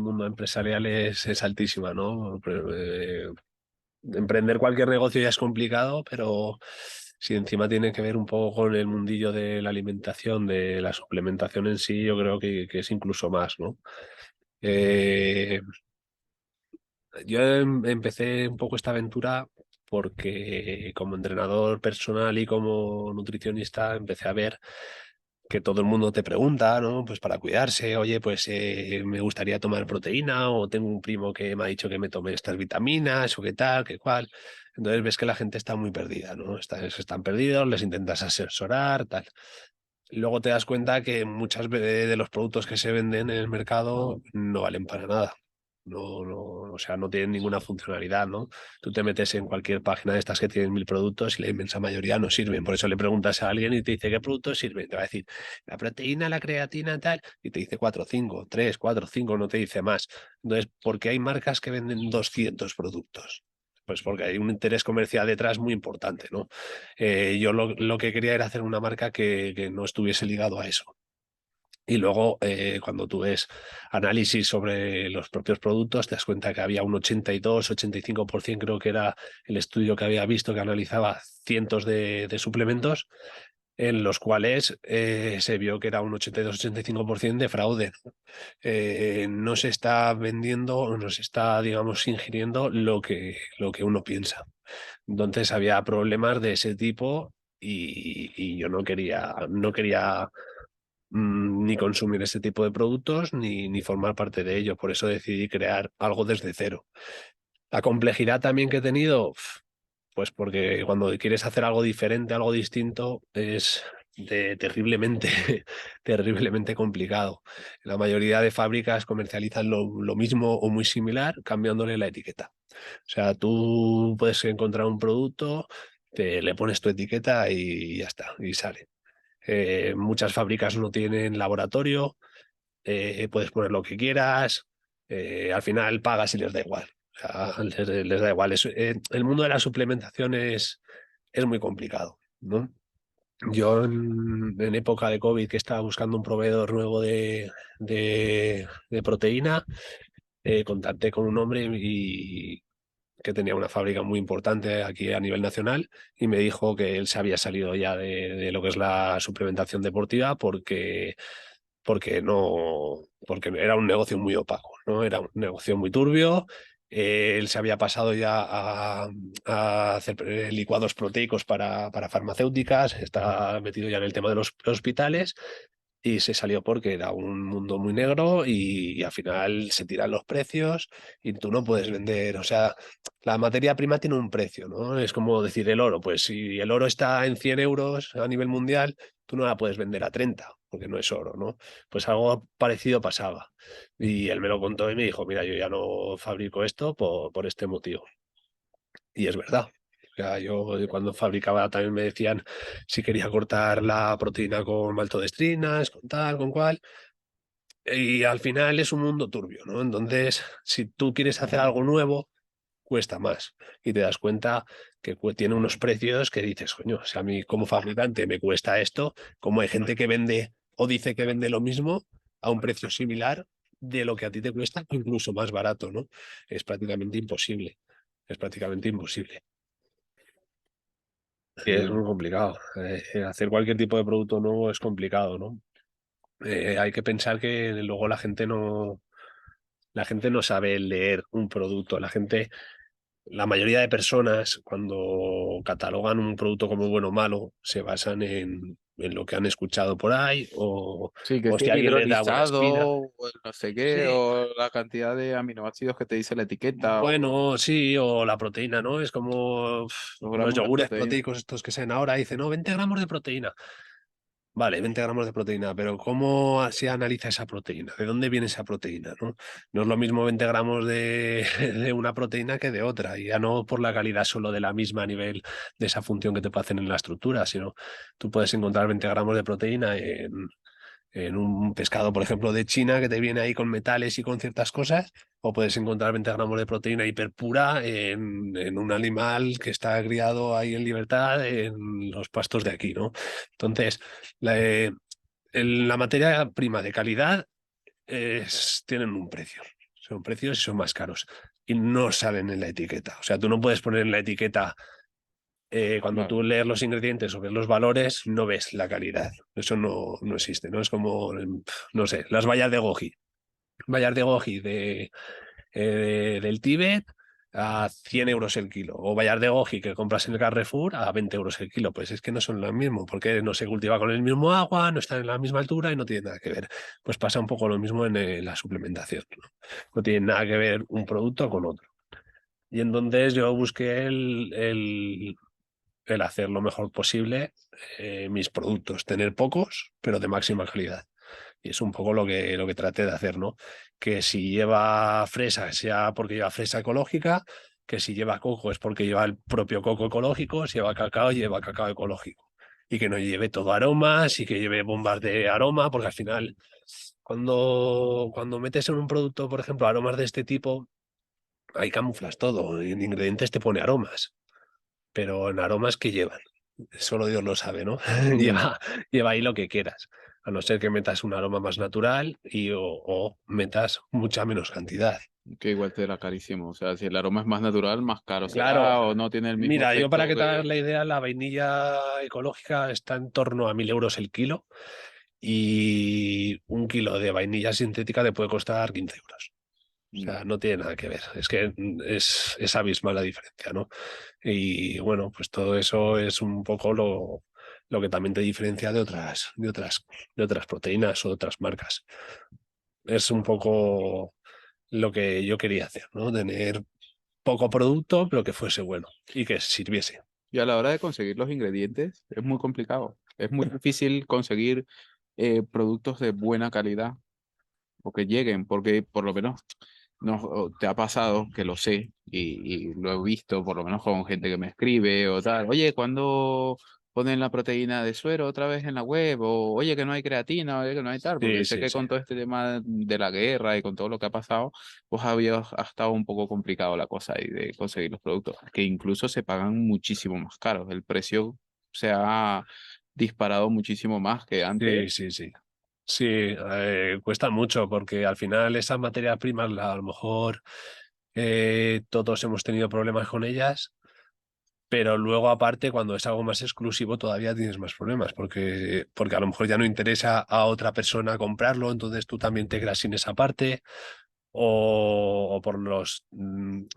mundo empresarial es altísima, ¿no? Emprender cualquier negocio ya es complicado, pero si encima tiene que ver un poco con el mundillo de la alimentación, de la suplementación en sí, yo creo que es incluso más, ¿no? Eh, yo empecé un poco esta aventura porque como entrenador personal y como nutricionista empecé a ver que todo el mundo te pregunta, ¿no? Pues para cuidarse, oye, pues me gustaría tomar proteína o tengo un primo que me ha dicho que me tome estas vitaminas o qué tal, qué cual. Entonces ves que la gente está muy perdida, ¿no? Están perdidos, les intentas asesorar, tal. Luego te das cuenta que muchas de los productos que se venden en el mercado no valen para nada. O sea, no tienen ninguna funcionalidad, ¿no? Tú te metes en cualquier página de estas que tienen 1000 productos y la inmensa mayoría no sirven. Por eso le preguntas a alguien y te dice, ¿qué productos sirven? Te va a decir, la proteína, la creatina, tal, y te dice 4, 5, 3, 4, 5, no te dice más. Entonces, ¿por qué hay marcas que venden 200 productos? Pues porque hay un interés comercial detrás muy importante, ¿no? Yo lo que quería era hacer una marca que no estuviese ligado a eso. Y luego, cuando tú ves análisis sobre los propios productos, te das cuenta que había un 82, 85%, creo que era el estudio que había visto, que analizaba cientos de suplementos, en los cuales se vio que era un 82-85% de fraude. No se está vendiendo, o no se está, digamos, ingiriendo lo que uno piensa. Entonces había problemas de ese tipo y yo no quería ni consumir ese tipo de productos ni formar parte de ello. Por eso decidí crear algo desde cero. La complejidad también que he tenido, pues porque cuando quieres hacer algo diferente, algo distinto, es terriblemente, terriblemente complicado. La mayoría de fábricas comercializan lo mismo o muy similar, cambiándole la etiqueta. O sea, tú puedes encontrar un producto, le pones tu etiqueta y ya está, y sale. Muchas fábricas no tienen laboratorio, puedes poner lo que quieras, al final pagas y les da igual. O sea, les da igual. El mundo de la suplementación es muy complicado, ¿no? Yo en época de COVID, que estaba buscando un proveedor nuevo de proteína, contacté con un hombre que tenía una fábrica muy importante aquí a nivel nacional y me dijo que él se había salido ya de lo que es la suplementación deportiva porque era un negocio muy opaco, ¿no? Era un negocio muy turbio. Él se había pasado ya a hacer licuados proteicos para farmacéuticas, está metido ya en el tema de los hospitales y se salió porque era un mundo muy negro y al final se tiran los precios y tú no puedes vender, o sea, la materia prima tiene un precio, ¿no? Es como decir el oro, pues si el oro está en 100 euros a nivel mundial, tú no la puedes vender a 30 porque no es oro, ¿no? Pues algo parecido pasaba. Y él me lo contó y me dijo, mira, yo ya no fabrico esto por este motivo. Y es verdad. O sea, yo cuando fabricaba también me decían si quería cortar la proteína con maltodextrinas, con tal, con cual. Y al final es un mundo turbio, ¿no? Entonces, si tú quieres hacer algo nuevo, cuesta más. Y te das cuenta que tiene unos precios que dices, coño, si a mí como fabricante me cuesta esto, como hay gente que vende o dice que vende lo mismo a un precio similar de lo que a ti te cuesta, o incluso más barato, ¿no? Es prácticamente imposible. Es prácticamente imposible. Y es Sí. muy complicado. Hacer cualquier tipo de producto nuevo es complicado, ¿no? Hay que pensar que luego la gente no sabe leer un producto. La mayoría de personas, cuando catalogan un producto como bueno o malo, se basan en lo que han escuchado por ahí Sí, que o si si el alguien les da buena espina. hidrolizado, o el no sé qué, Sí, o la cantidad de aminoácidos que te dice la etiqueta, o bueno, sí, o la proteína, ¿no? Es como los los gramos de yogures proteína. proteicos estos que se ven ahora, dicen, no, 20 gramos de proteína. Vale, 20 gramos de proteína, pero ¿cómo se analiza esa proteína? ¿De dónde viene esa proteína? ¿No? No es lo mismo 20 gramos de una proteína que de otra, y ya no por la calidad solo de la misma a nivel de esa función que te puede hacer en la estructura, sino tú puedes encontrar 20 gramos de proteína en un pescado, por ejemplo, de China que te viene ahí con metales y con ciertas cosas, o puedes encontrar 20 gramos de proteína hiperpura en un animal que está criado ahí en libertad en los pastos de aquí, ¿no? Entonces, la materia prima de calidad tienen un precio. Son precios y son más caros. Y no salen en la etiqueta. O sea, tú no puedes poner en la etiqueta, cuando Claro. tú lees los ingredientes o ves los valores, no ves la calidad. Eso no existe, ¿no? Es como, no sé, las bayas de goji. Bayas de goji del Tíbet a 100 euros el kilo. O bayas de goji que compras en el Carrefour a 20 euros el kilo. Pues es que no son lo mismo, porque no se cultiva con el mismo agua, no están en la misma altura y no tiene nada que ver. Pues pasa un poco lo mismo en la suplementación. No tiene nada que ver un producto con otro. Y entonces yo busqué el hacer lo mejor posible, mis productos, tener pocos, pero de máxima calidad. Y es un poco lo que traté de hacer, ¿no? Que si lleva fresa, sea porque lleva fresa ecológica, que si lleva coco es porque lleva el propio coco ecológico, si lleva cacao ecológico. Y que no lleve todo aromas y que lleve bombas de aroma, porque al final, cuando metes en un producto, por ejemplo, aromas de este tipo, ahí camuflas todo. En ingredientes te pone aromas, pero en aromas que llevan. Solo Dios lo sabe, ¿no? Mm, Lleva ahí lo que quieras, a no ser que metas un aroma más natural o metas mucha menos cantidad. que igual te da carísimo. O sea, si el aroma es más natural, más caro Claro, será, o no tiene el mismo mira, yo para efecto que te hagas que la idea, la vainilla ecológica está en torno a 1.000 euros el kilo y un kilo de vainilla sintética te puede costar 15 euros. O sea, vale. no tiene nada que ver. Es que es abismal la diferencia, ¿no? Y bueno, pues todo eso es un poco lo que también te diferencia de otras proteínas o de otras marcas. Es un poco lo que yo quería hacer, ¿no? Tener poco producto, pero que fuese bueno y que sirviese. Y a la hora de conseguir los ingredientes es muy complicado. Es muy difícil conseguir productos de buena calidad o que lleguen, porque por lo menos no te ha pasado, que lo sé y lo he visto por lo menos con gente que me escribe o tal. Oye, ¿cuándo ponen la proteína de suero otra vez en la web, o oye que no hay creatina, oye que no hay tal, porque Sí, sé sí, que sí. con todo este tema de la guerra y con todo lo que ha pasado, pues ha estado un poco complicado la cosa ahí de conseguir los productos, que incluso se pagan muchísimo más caros. El precio se ha disparado muchísimo más que antes. Sí, sí, sí. Sí, cuesta mucho porque al final esas materias primas, a lo mejor todos hemos tenido problemas con ellas, pero luego aparte cuando es algo más exclusivo todavía tienes más problemas porque a lo mejor ya no interesa a otra persona comprarlo, entonces tú también te quedas sin esa parte o por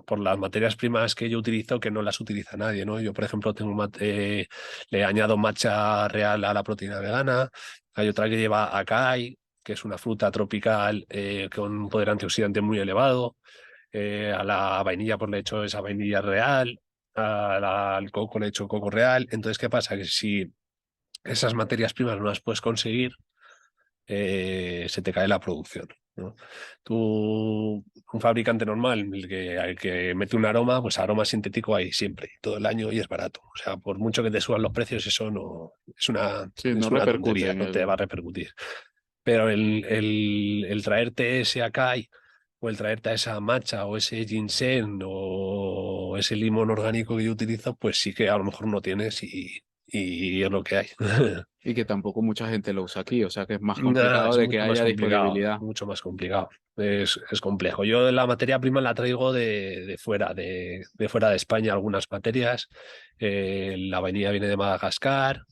por las materias primas que yo utilizo que no las utiliza nadie, ¿no? Yo, por ejemplo, le añado matcha real a la proteína vegana, hay otra que lleva acai, que es una fruta tropical con un poder antioxidante muy elevado, a la vainilla pues le echo esa vainilla real, al coco le echo coco real, entonces, ¿qué pasa? Que si esas materias primas no las puedes conseguir, se te cae la producción, ¿no? Tú, un fabricante normal, el que mete un aroma, pues aroma sintético hay siempre, todo el año y es barato. O sea, por mucho que te suban los precios, eso no Sí, no es una repercute tontería, en no te va a el... repercutir. Pero el traerte ese acai o el traerte a esa matcha o ese ginseng o ese limón orgánico que yo utilizo, pues sí que a lo mejor no tienes y es lo que hay. Y que tampoco mucha gente lo usa aquí, o sea que es más Nah, complicado es de que mucho más haya complicado, disponibilidad. mucho más complicado. Es complejo. Yo la materia prima la traigo de fuera, de fuera de España, algunas materias. La vainilla viene de Madagascar,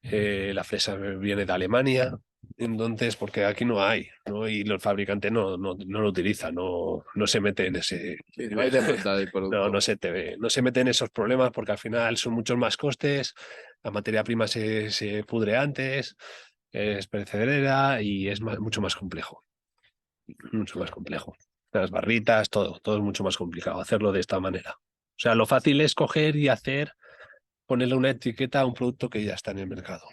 la fresa viene de Alemania. Entonces, porque aquí no hay, ¿no? Y el fabricante no lo utiliza, no se mete en ese, Sí, no hay demanda del producto. no se mete en esos problemas porque al final son muchos más costes, la materia prima se pudre antes, es perecedera y es mucho más complejo, mucho más complejo. Las barritas, todo es mucho más complicado hacerlo de esta manera. O sea, lo fácil es coger y hacer, ponerle una etiqueta a un producto que ya está en el mercado,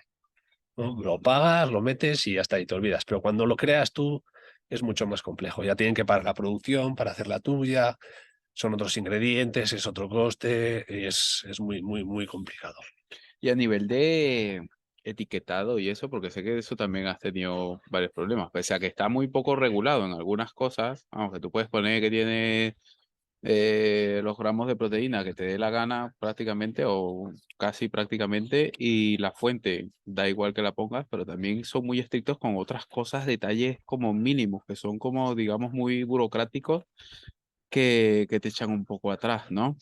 ¿no? Lo pagas, lo metes y hasta ahí te olvidas. Pero cuando lo creas tú es mucho más complejo. Ya tienen que pagar la producción para hacer la tuya, son otros ingredientes, es otro coste, y es muy, muy, muy complicado. Y a nivel de etiquetado y eso, porque sé que eso también has tenido varios problemas, pese a que está muy poco regulado en algunas cosas, aunque tú puedes poner que tiene los gramos de proteína que te dé la gana prácticamente o casi prácticamente y la fuente da igual que la pongas, pero también son muy estrictos con otras cosas, detalles como mínimos, que son como digamos muy burocráticos que te echan un poco atrás, ¿no?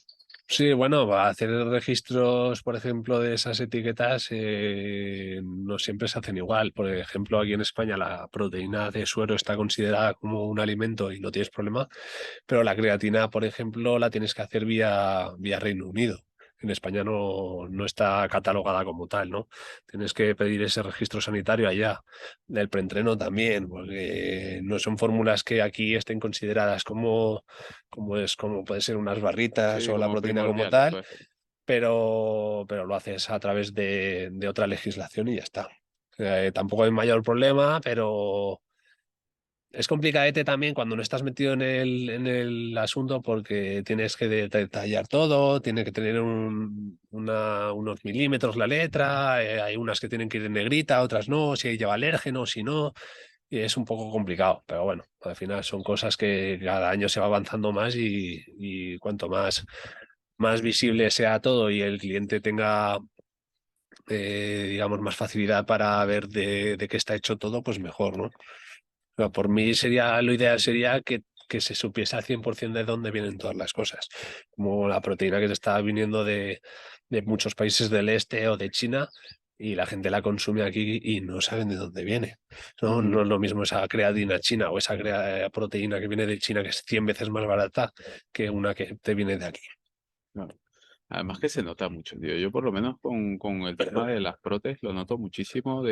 Sí, bueno, va a hacer registros, por ejemplo, de esas etiquetas, no siempre se hacen igual. Por ejemplo, aquí en España la proteína de suero está considerada como un alimento y no tienes problema, pero la creatina, por ejemplo, la tienes que hacer vía Reino Unido. En España no está catalogada como tal, ¿no? Tienes que pedir ese registro sanitario allá. Del preentreno también, porque no son fórmulas que aquí estén consideradas como puede ser unas barritas Sí, o la como proteína como primordiales, tal, pues. pero lo haces a través de otra legislación y ya está. Tampoco hay mayor problema, pero es complicadete también cuando no estás metido en el asunto porque tienes que detallar todo, tiene que tener unos milímetros la letra, hay unas que tienen que ir en negrita, otras no, si lleva alérgeno, si no, y es un poco complicado, pero bueno, al final son cosas que cada año se va avanzando más y cuanto más visible sea todo y el cliente tenga, digamos, más facilidad para ver de qué está hecho todo, pues mejor, ¿no? No, por mí sería, lo ideal sería que se supiese al 100% de dónde vienen todas las cosas, como la proteína que te está viniendo de muchos países del este o de China y la gente la consume aquí y no saben de dónde viene. No, Ujú. no es lo mismo esa creatina china o esa proteína que viene de China que es 100 veces más barata que una que te viene de aquí. Claro. Además que se nota mucho, tío. Yo por lo menos con el tema de las protes lo noto muchísimo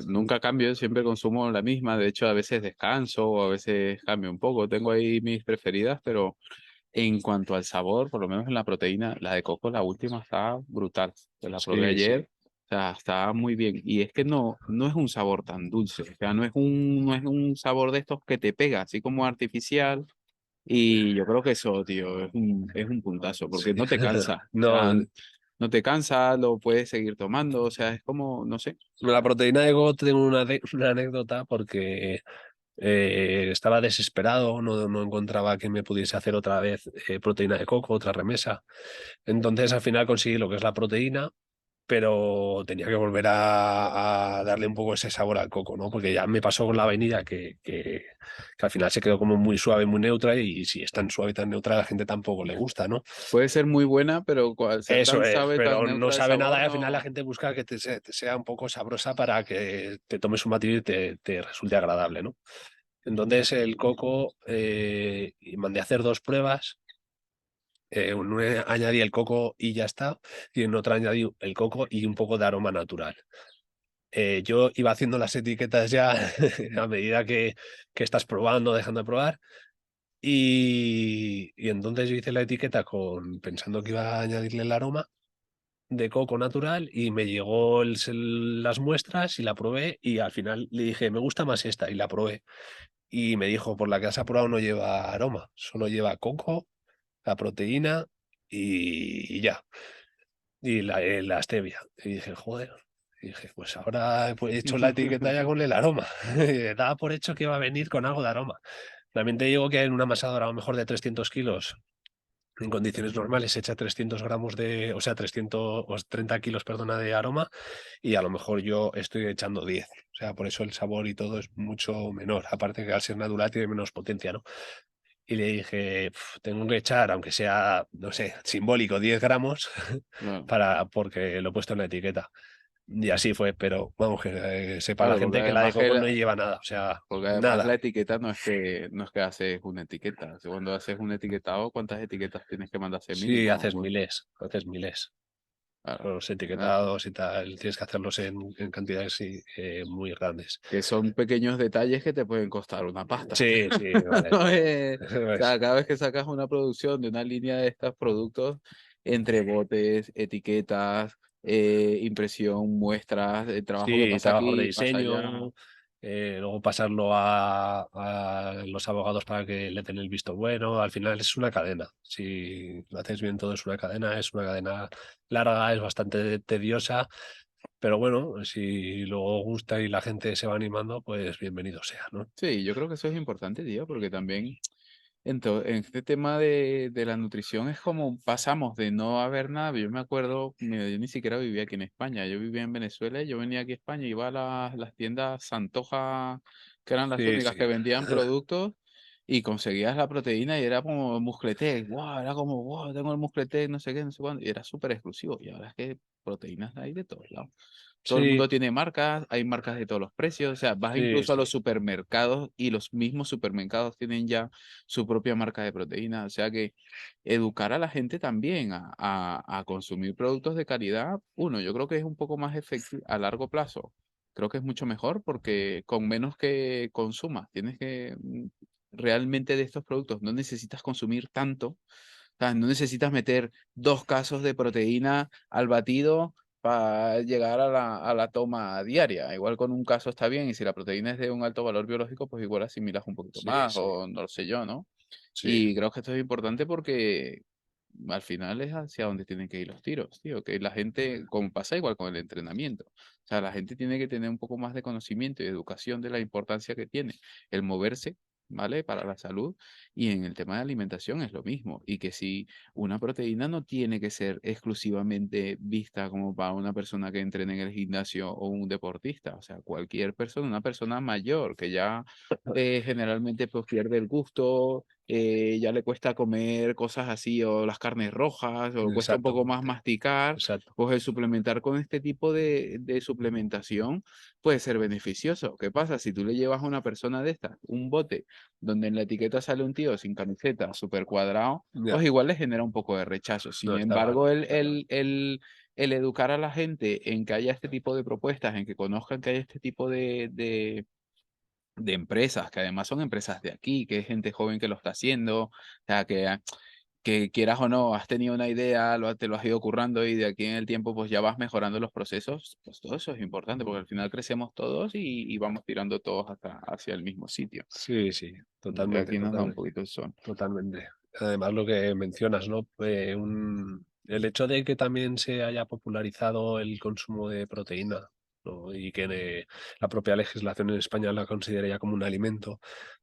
nunca cambio, siempre consumo la misma. De hecho, a veces descanso o a veces cambio un poco. Tengo ahí mis preferidas, pero en cuanto al sabor, por lo menos en la proteína, la de coco, la última, está brutal. Se la probé Sí, sí. ayer, o sea, está muy bien. Y es que no es un sabor tan dulce, o sea, no es un sabor de estos que te pega, así como artificial. Y yo creo que eso, tío, es un puntazo, porque Sí. no te cansa. O sea, No. no te cansa, lo puedes seguir tomando, o sea, es como, no sé. La proteína de coco tengo una anécdota porque estaba desesperado, no encontraba que me pudiese hacer otra vez proteína de coco, otra remesa. Entonces al final conseguí lo que es la proteína, pero tenía que volver a darle un poco ese sabor al coco, ¿no? Porque ya me pasó con la vainilla que al final se quedó como muy suave, muy neutra, y si es tan suave y tan neutra a la gente tampoco le gusta, ¿no? Puede ser muy buena, pero al ser Eso tan es, suave, tan pero no neutra de sabe nada sabor, y al final la no. gente busca que te sea un poco sabrosa para que te tomes un batido y te resulte agradable, ¿no? Entonces el coco, y mandé a hacer dos pruebas. En una añadí el coco y ya está, y en otra añadí el coco y un poco de aroma natural. Yo iba haciendo las etiquetas ya a medida que estás probando, dejando de probar, y entonces yo hice la etiqueta pensando que iba a añadirle el aroma de coco natural, y me llegó las muestras y la probé, y al final le dije, me gusta más esta, y la probé. Y me dijo, por la que has aprobado no lleva aroma, solo lleva coco, la proteína y ya. Y la stevia. Y dije, joder. Y dije, pues ahora he hecho la etiqueta ya con el aroma. Y daba por hecho que iba a venir con algo de aroma. También te digo que en una amasadora a lo mejor de 300 kilos, en condiciones normales, se echa 300 gramos o sea, 330 kilos, perdona, de aroma, y a lo mejor yo estoy echando 10. O sea, por eso el sabor y todo es mucho menor. Aparte que al ser natural tiene menos potencia, ¿no? Y le dije, tengo que echar, aunque sea, no sé, simbólico, 10 gramos Claro, porque lo he puesto en la etiqueta. Y así fue, pero vamos, que sepa la claro, gente que la de coco no lleva nada, o sea, porque además la nada. etiqueta no es que haces una etiqueta. O sea, cuando haces un etiquetado, ¿cuántas etiquetas tienes que mandarse Sí, mínimo? haces miles, haces miles. Claro. Los Ah, etiquetados y tal, tienes que hacerlos en cantidades, sí, muy grandes. que son pequeños detalles que te pueden costar una pasta. Sí, sí, vale. No Eso o es. sea, cada vez que sacas una producción de una línea de estos productos, entre botes, etiquetas, impresión, muestras, el trabajo que Sí, pasa trabajos de aquí, pasa allá. diseño, luego pasarlo a los abogados para que le den el visto bueno. Al final es una cadena. Si lo haces bien, todo es una cadena larga, es bastante tediosa, pero bueno, si luego gusta y la gente se va animando, pues bienvenido sea, ¿no? Sí, yo creo que eso es importante, tío, porque también en este tema de la nutrición es como pasamos de no haber nada. Yo me acuerdo, mira, yo ni siquiera vivía aquí en España, yo vivía en Venezuela y yo venía aquí a España, iba a las tiendas Santoja, que eran las Sí, únicas que sí. vendían productos, y conseguías la proteína y era como muscletec, wow, era como, wow, tengo el muscletec, no sé qué, no sé cuándo, y era súper exclusivo. Y ahora es que proteínas hay de todos lados. Todo el Sí, mundo tiene marcas, hay marcas de todos los precios, o sea, vas sí, incluso a sí. los supermercados y los mismos supermercados tienen ya su propia marca de proteína, o sea que educar a la gente también a consumir productos de calidad, uno, yo creo que es un poco más efectivo a largo plazo, creo que es mucho mejor porque con menos que consumas, tienes que realmente de estos productos, no necesitas consumir tanto, o sea, no necesitas meter 2 casos de proteína al batido para llegar a la toma diaria. Igual con un caso está bien, y si la proteína es de un alto valor biológico, pues igual asimilas un poquito Sí, más, sí, o no lo sé yo, ¿no? sí, Y creo que esto es importante porque al final es hacia donde tienen que ir los tiros, tío, que la gente, como pasa igual con el entrenamiento, o sea, la gente tiene que tener un poco más de conocimiento y educación de la importancia que tiene el moverse, ¿vale? Para la salud, y en el tema de alimentación es lo mismo, y que si una proteína no tiene que ser exclusivamente vista como para una persona que entrene en el gimnasio o un deportista, o sea, cualquier persona, una persona mayor que ya generalmente pues pierde el gusto, ya le cuesta comer cosas así, o las carnes rojas, o cuesta un poco más exactamente, masticar, exacto. pues el suplementar con este tipo de suplementación puede ser beneficioso. ¿Qué pasa? Si tú le llevas a una persona de estas un bote donde en la etiqueta sale un tío sin camiseta, súper cuadrado, Ya, pues igual le genera un poco de rechazo. Sin no está mal. embargo, el educar a la gente en que haya este tipo de propuestas, en que conozcan que hay este tipo de empresas, que además son empresas de aquí, que es gente joven que lo está haciendo, o sea, que quieras o no, has tenido una idea, te lo has ido currando, y de aquí en el tiempo pues ya vas mejorando los procesos, pues todo eso es importante porque al final crecemos todos y vamos tirando todos hacia el mismo sitio. Sí, sí, Y totalmente, aquí nos da un totalmente, poquito el sol. totalmente. Además, lo que mencionas, ¿no? El hecho de que también se haya popularizado el consumo de proteína, ¿no? Y que la propia legislación en España la considere ya como un alimento,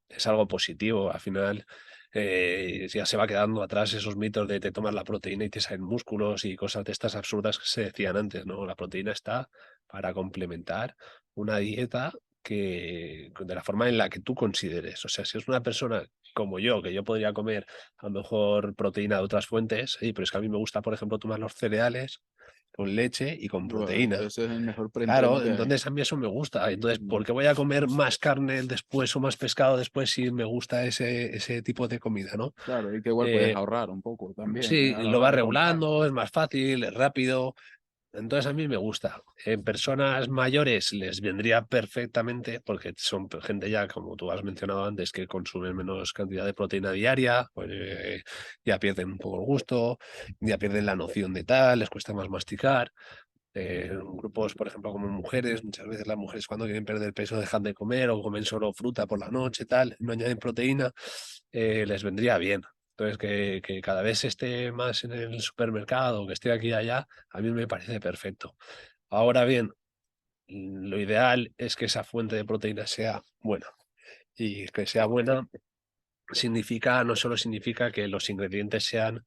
es algo positivo. Al final ya se va quedando atrás esos mitos de te tomas la proteína y te salen músculos y cosas de estas absurdas que se decían antes, ¿no? La proteína está para complementar una dieta de la forma en la que tú consideres. O sea, si es una persona como yo, que yo podría comer a lo mejor proteína de otras fuentes, sí, pero es que a mí me gusta, por ejemplo, tomar los cereales con leche y con Bueno, proteína. ese es el mejor preentreno Claro, que hay. entonces a mí eso me gusta. Entonces, ¿por Mm, qué voy a comer más carne después o más pescado después si me gusta ese tipo de comida, ¿no? claro, y que igual puedes Eh, ahorrar un poco también sí, a la lo hora va de comprar. regulando, es más fácil, es rápido. Entonces a mí me gusta. En personas mayores les vendría perfectamente porque son gente ya, como tú has mencionado antes, que consumen menos cantidad de proteína diaria, pues ya pierden un poco el gusto, ya pierden la noción de tal, les cuesta más masticar. Grupos, por ejemplo, como mujeres, muchas veces las mujeres cuando quieren perder peso dejan de comer o comen solo fruta por la noche, tal, no añaden proteína, les vendría bien. Entonces, que cada vez esté más en el supermercado, que esté aquí y allá, a mí me parece perfecto. Ahora bien, lo ideal es que esa fuente de proteína sea buena. Y que sea buena significa, no solo significa que los ingredientes sean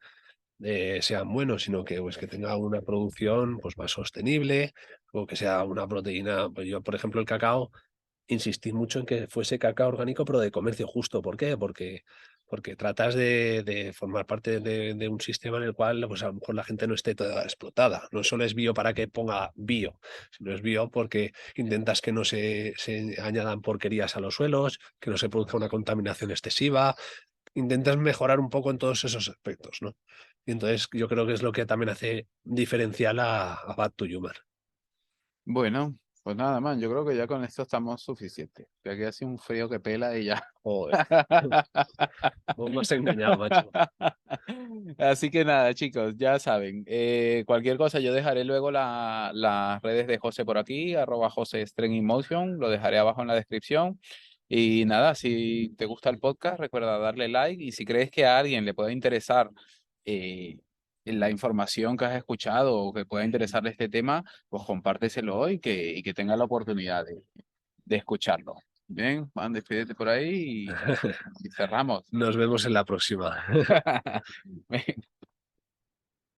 buenos, sino que, pues, que tenga una producción pues, más sostenible o que sea una proteína. Pues yo, por ejemplo, el cacao, insistí mucho en que fuese cacao orgánico, pero de comercio justo. ¿Por qué? Porque tratas de formar parte de un sistema en el cual pues, a lo mejor la gente no esté toda explotada. No solo es bio para que ponga bio, sino es bio porque intentas que no se añadan porquerías a los suelos, que no se produzca una contaminación excesiva, intentas mejorar un poco en todos esos aspectos, ¿no? Y entonces yo creo que es lo que también hace diferencial a Bad to Human. Bueno, pues nada más, yo creo que ya con esto estamos suficientes. Que aquí hace un frío que pela y ya. Joder, vos me has engañado, macho. Así que nada, chicos, ya saben, cualquier cosa yo dejaré luego las redes de José por aquí, @José String in Motion, lo dejaré abajo en la descripción. Y nada, si te gusta el podcast, recuerda darle like y si crees que a alguien le pueda interesar eh, la información que has escuchado o que pueda interesarle este tema, pues compárteselo hoy y que tenga la oportunidad de escucharlo. Bien, Juan, despídete por ahí y cerramos. Nos vemos en la próxima.